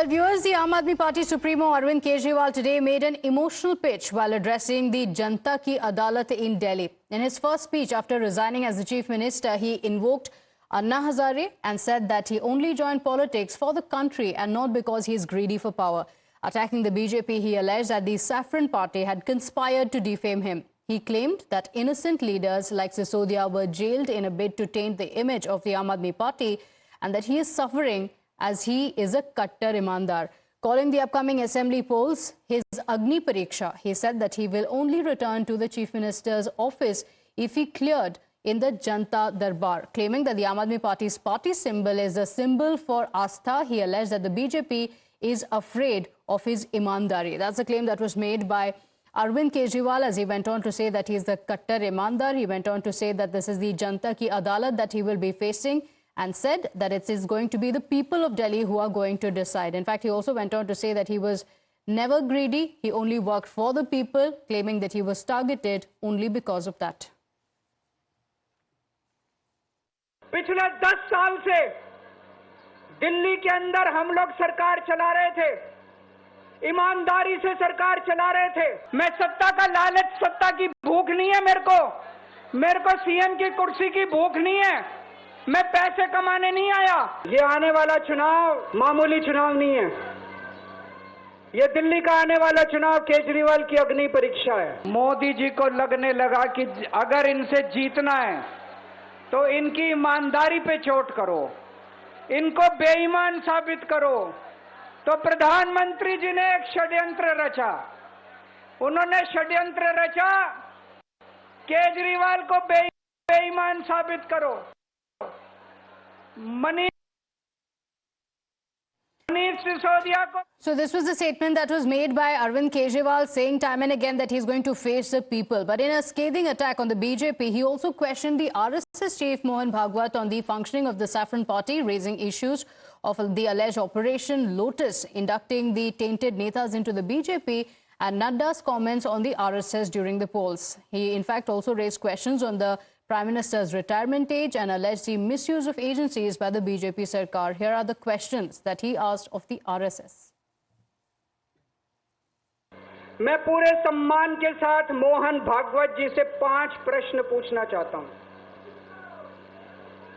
Well, viewers, the Aam Aadmi Party Supremo Arvind Kejriwal today made an emotional pitch while addressing the Janta Ki Adalat in Delhi. In his first speech after resigning as the Chief Minister, he invoked Anna Hazare and said that he only joined politics for the country and not because he is greedy for power. Attacking the BJP, he alleged that the Saffron Party had conspired to defame him. He claimed that innocent leaders like Sisodia were jailed in a bid to taint the image of the Aam Aadmi Party and that he is suffering as he is a Kattar Imandar. Calling the upcoming assembly polls his Agni Pariksha, he said that he will only return to the Chief Minister's office if he cleared in the Janta Darbar. Claiming that the Aam Aadmi Party's party symbol is a symbol for Astha, he alleged that the BJP is afraid of his Imandari. That's a claim that was made by Arvind Kejriwal, as he went on to say that he is the Kattar Imandar. He went on to say that this is the Janta Ki Adalat that he will be facing, and said that it is going to be the people of Delhi who are going to decide. In fact, he also went on to say that he was never greedy. He only worked for the people, claiming that he was targeted only because of that. पिछले 10 साल से दिल्ली के अंदर हम लोग सरकार चला रहे थे, ईमानदारी से सरकार चला रहे थे। मैं सत्ता का लालच, सत्ता की भूख नहीं है मेरे को सीएम की कुर्सी की भूख नहीं है। मैं पैसे कमाने नहीं आया। ये आने वाला चुनाव मामूली चुनाव नहीं है। ये दिल्ली का आने वाला चुनाव केजरीवाल की अग्नि परीक्षा है। मोदी जी को लगने लगा कि अगर इनसे जीतना है तो इनकी ईमानदारी पे चोट करो, इनको बेईमान साबित करो। तो प्रधानमंत्री जी ने एक षड्यंत्र रचा। उन्होंने षड्यंत्र रचा, केजरीवाल को बेईमान साबित करो। So this was the statement that was made by Arvind Kejriwal, saying time and again that he's going to face the people. But in a scathing attack on the BJP, he also questioned the RSS chief Mohan Bhagwat on the functioning of the Saffron Party, raising issues of the alleged Operation Lotus, inducting the tainted netas into the BJP, and Nadda's comments on the RSS during the polls. He in fact also raised questions on the Prime Minister's retirement age and alleged the misuse of agencies by the BJP Sarkar. Here are the questions that he asked of the RSS. मैं पूरे सम्मान के साथ मोहन भागवत जी से 5 प्रश्न पूछना चाहता हूं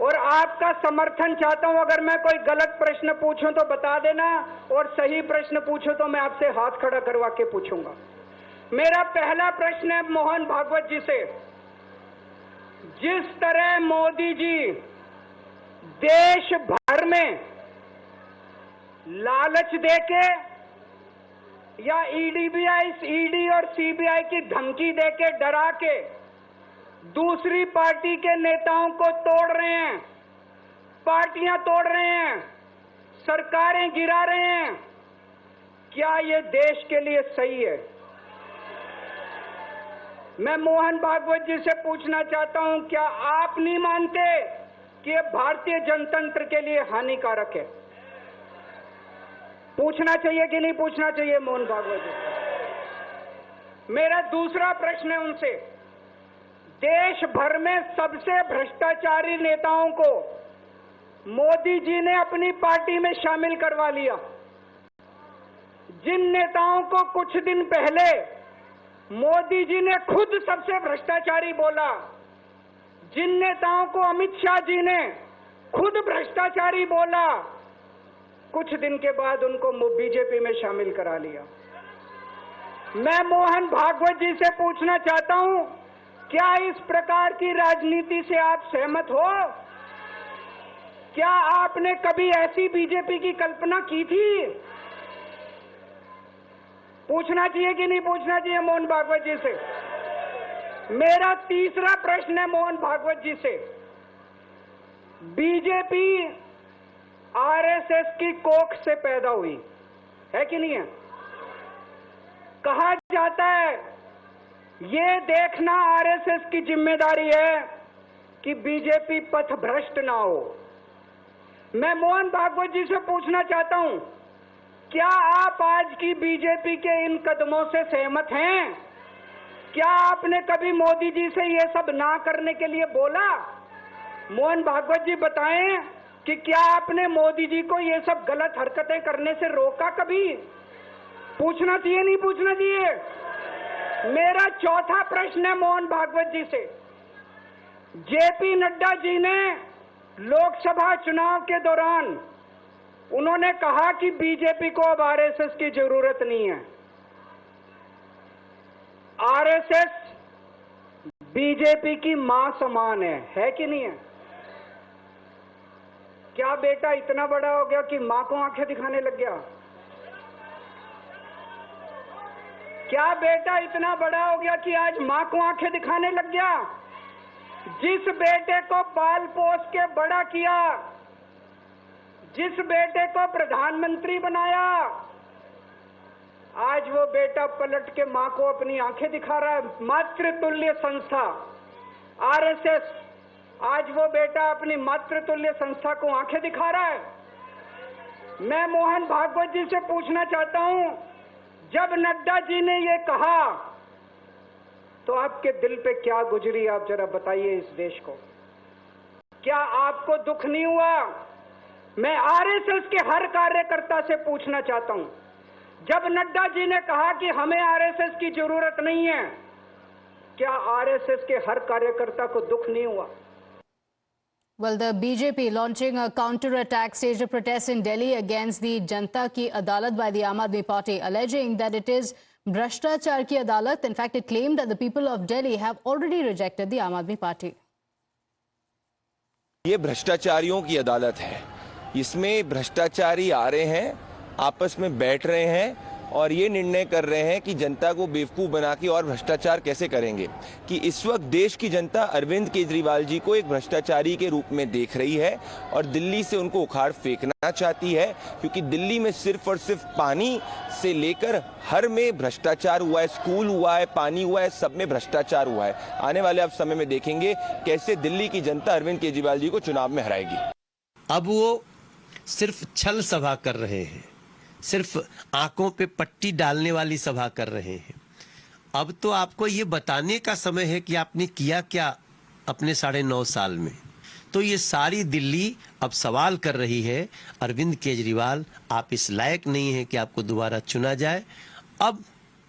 और आपका समर्थन चाहता हूं। अगर मैं कोई गलत प्रश्न पूछूं तो बता देना, और सही प्रश्न पूछूं तो मैं आपसे हाथ खड़ा करवा के पूछूंगा। मेरा पहला प्रश्न है मोहन भागवत जी से। जिस तरह मोदी जी देश भर में लालच देके या ईडी और सीबीआई की धमकी देके, डरा के दूसरी पार्टी के नेताओं को तोड़ रहे हैं, पार्टियां तोड़ रहे हैं, सरकारें गिरा रहे हैं, क्या ये देश के लिए सही है? मैं मोहन भागवत जी से पूछना चाहता हूं, क्या आप नहीं मानते कि ये भारतीय जनतंत्र के लिए हानिकारक है? पूछना चाहिए कि नहीं पूछना चाहिए मोहन भागवत जी? मेरा दूसरा प्रश्न है उनसे। देश भर में सबसे भ्रष्टाचारी नेताओं को मोदी जी ने अपनी पार्टी में शामिल करवा लिया। जिन नेताओं को कुछ दिन पहले मोदी जी ने खुद सबसे भ्रष्टाचारी बोला, जिन नेताओं को अमित शाह जी ने खुद भ्रष्टाचारी बोला, कुछ दिन के बाद उनको बीजेपी में शामिल करा लिया। मैं मोहन भागवत जी से पूछना चाहता हूं, क्या इस प्रकार की राजनीति से आप सहमत हो? क्या आपने कभी ऐसी बीजेपी की कल्पना की थी? पूछना चाहिए कि नहीं पूछना चाहिए मोहन भागवत जी से? मेरा तीसरा प्रश्न है मोहन भागवत जी से। बीजेपी आरएसएस की कोख से पैदा हुई है कि नहीं है? कहा जाता है ये देखना आरएसएस की जिम्मेदारी है कि बीजेपी पथभ्रष्ट ना हो। मैं मोहन भागवत जी से पूछना चाहता हूं, क्या आप आज की बीजेपी के इन कदमों से सहमत हैं? क्या आपने कभी मोदी जी से ये सब ना करने के लिए बोला? मोहन भागवत जी बताएं कि क्या आपने मोदी जी को ये सब गलत हरकतें करने से रोका कभी? पूछना चाहिए, नहीं पूछना चाहिए? मेरा चौथा प्रश्न है मोहन भागवत जी से। जेपी नड्डा जी ने लोकसभा चुनाव के दौरान उन्होंने कहा कि बीजेपी को अब आरएसएस की जरूरत नहीं है। आरएसएस बीजेपी की मां समान है कि नहीं है? क्या बेटा इतना बड़ा हो गया कि मां को आंखें दिखाने लग गया? क्या बेटा इतना बड़ा हो गया कि आज मां को आंखें दिखाने लग गया? जिस बेटे को पाल पोस के बड़ा किया, जिस बेटे को प्रधानमंत्री बनाया, आज वो बेटा पलट के मां को अपनी आंखें दिखा रहा है। मातृतुल्य संस्था आरएसएस, आज वो बेटा अपनी मातृतुल्य संस्था को आंखें दिखा रहा है। मैं मोहन भागवत जी से पूछना चाहता हूं, जब नड्डा जी ने ये कहा तो आपके दिल पे क्या गुजरी, आप जरा बताइए इस देश को। क्या आपको दुख नहीं हुआ? मैं आरएसएस के हर कार्यकर्ता से पूछना चाहता हूं, जब नड्डा जी ने कहा कि हमें आरएसएस की जरूरत नहीं है, क्या आरएसएस के हर कार्यकर्ता को दुख नहीं हुआ? Well, the BJP launching a counter-attack staged a protest in Delhi against the Janta Ki Adalat by the Aam Aadmi Party, alleging that it is Bhrashtachar Ki Adalat. In fact, it claimed that the people of Delhi have already rejected the Aam Aadmi Party. ये भ्रष्टाचारियों की अदालत है। इसमें भ्रष्टाचारी आ रहे हैं, आपस में बैठ रहे हैं और ये निर्णय कर रहे हैं कि जनता को बेवकूफ़ बना के और भ्रष्टाचार कैसे करेंगे। कि इस वक्त देश की जनता अरविंद केजरीवाल जी को एक भ्रष्टाचारी के रूप में देख रही है और दिल्ली से उनको उखाड़ फेंकना चाहती है, क्योंकि दिल्ली में सिर्फ और सिर्फ पानी से लेकर हर में भ्रष्टाचार हुआ है। स्कूल हुआ है, पानी हुआ है, सब में भ्रष्टाचार हुआ है। आने वाले आप समय में देखेंगे कैसे दिल्ली की जनता अरविंद केजरीवाल जी को चुनाव में हराएगी। अब वो सिर्फ छल सभा कर रहे हैं, सिर्फ आंखों पे पट्टी डालने वाली सभा कर रहे हैं। अब तो आपको ये बताने का समय है कि आपने किया क्या अपने 9.5 साल में। तो ये सारी दिल्ली अब सवाल कर रही है, अरविंद केजरीवाल आप इस लायक नहीं हैं कि आपको दोबारा चुना जाए। अब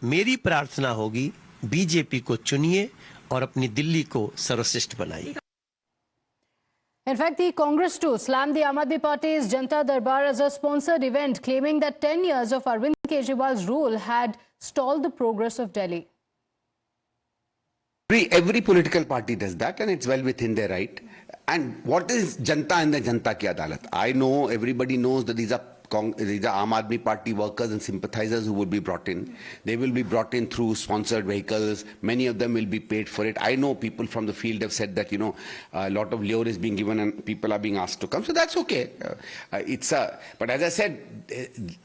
मेरी प्रार्थना होगी, बीजेपी को चुनिए और अपनी दिल्ली को सर्वश्रेष्ठ बनाइए। In fact, the Congress too slammed the Aam Aadmi Party's Janta Darbar as a sponsored event, claiming that 10 years of Arvind Kejriwal's rule had stalled the progress of Delhi. Every political party does that, and it's well within their right. And what is Janta and the Janta Ki Adalat? I know, everybody knows that these are Aam Aadmi Party workers and sympathizers who will be brought in. They will be brought in through sponsored vehicles. Many of them will be paid for it. I know people from the field have said that, a lot of lure is being given and people are being asked to come. So that's okay. But as I said,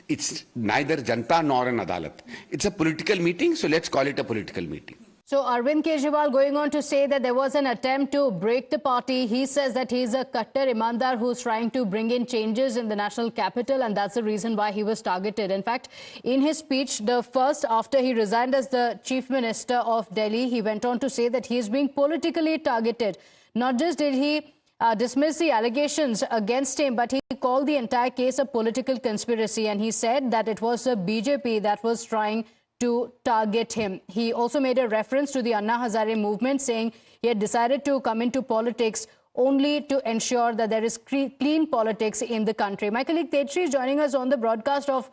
it's neither Janta nor an Adalat. It's a political meeting, so let's call it a political meeting. So Arvind Kejriwal going on to say that there was an attempt to break the party. He says that he's a Kattar Imandar who's trying to bring in changes in the national capital, and that's the reason why he was targeted. In fact, in his speech, the first after he resigned as the Chief Minister of Delhi, he went on to say that he is being politically targeted. Not just did he dismiss the allegations against him, but he called the entire case a political conspiracy, and he said that it was the BJP that was trying to target him. He also made a reference to the Anna Hazare movement, saying he had decided to come into politics only to ensure that there is clean politics in the country. My colleague Tejshri is joining us on the broadcast of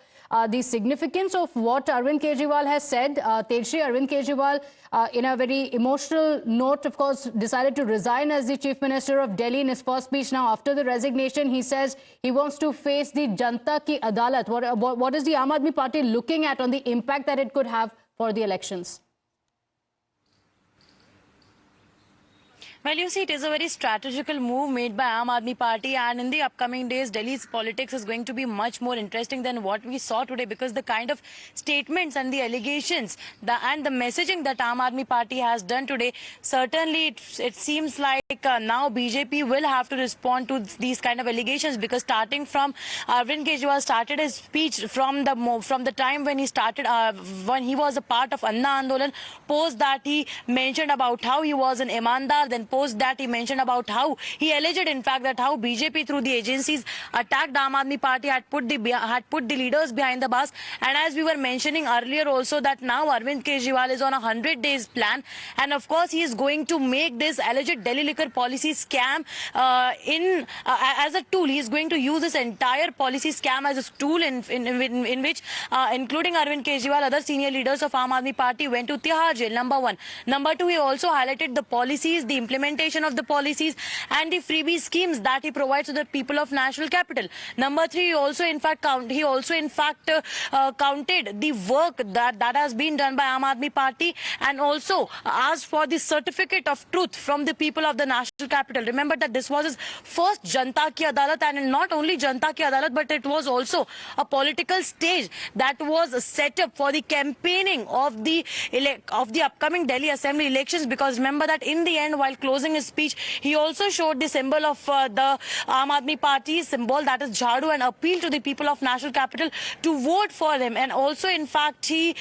the significance of what Arvind Kejriwal has said. Tejshri, Arvind Kejriwal, in a very emotional note, of course, decided to resign as the Chief Minister of Delhi in his first speech. Now, after the resignation, he says he wants to face the Janta Ki Adalat. What is the Aam Aadmi Party looking at on the impact that it could have for the elections? Well, you see, it is a very strategical move made by Aam Aadmi Party, and in the upcoming days, Delhi's politics is going to be much more interesting than what we saw today, because the kind of statements and the allegations and the messaging that Aam Aadmi Party has done today, certainly it seems like now BJP will have to respond to these kind of allegations, because starting from Arvind Kejriwal started his speech from the time when he started, when he was a part of Anna Andolan, post that he mentioned about how he was an Imandar, then post that he mentioned about how he alleged, in fact, that how BJP through the agencies attacked Aam Aadmi Party, had put the leaders behind the bars. And as we were mentioning earlier also, that now Arvind Kejriwal is on a 100 days plan, and of course he is going to make this alleged Delhi liquor policy scam as a tool. He is going to use this entire policy scam as a tool in which including Arvind Kejriwal, other senior leaders of Aam Aadmi Party went to Tihar jail, number one. Number two, he also highlighted the policies, the implementation of the policies and the freebie schemes that he provides to the people of national capital. Number three, he also in fact counted the work that has been done by Aam Aadmi Party, and also asked for the certificate of truth from the people of the national capital. Remember that this was his first Janta Ki Adalat, and not only Janta Ki Adalat, but it was also a political stage that was set up for the campaigning of the upcoming Delhi Assembly elections. Because remember that in the end, while closing his speech, he also showed the symbol of the Aam Aadmi Party symbol, that is Jhadu, and appealed to the people of national capital to vote for him. And also, in fact, he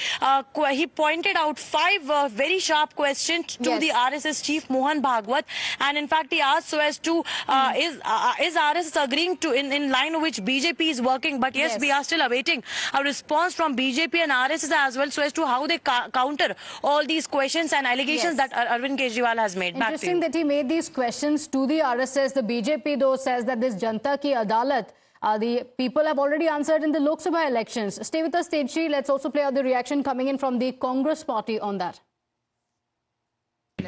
pointed out 5 very sharp questions to the RSS chief Mohan Bhagwat, and in fact he asked so as to is RSS agreeing to in line which BJP is working. But yes, we are still awaiting a response from BJP and RSS as well, so as to how they counter all these questions and allegations that Arvind Kejriwal has made. Interesting that he made these questions to the RSS. The BJP though says that this Janta Ki Adalat, the people have already answered in the Lok Sabha elections. Stay with us, Teji. Let's also play out the reaction coming in from the Congress party on that.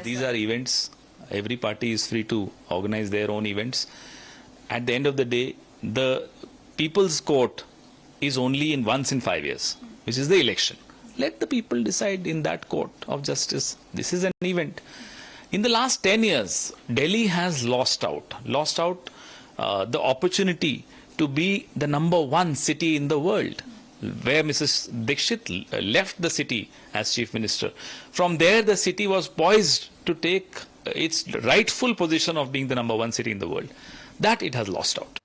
These are events. Every party is free to organize their own events. At the end of the day, the people's court is only once in 5 years, which is the election. Let the people decide in that court of justice. This is an event. In the last 10 years, Delhi has lost out the opportunity to be the #1 city in the world, where Mrs. Dixit left the city as chief minister. From there, the city was poised to take its rightful position of being the #1 city in the world. That it has lost out.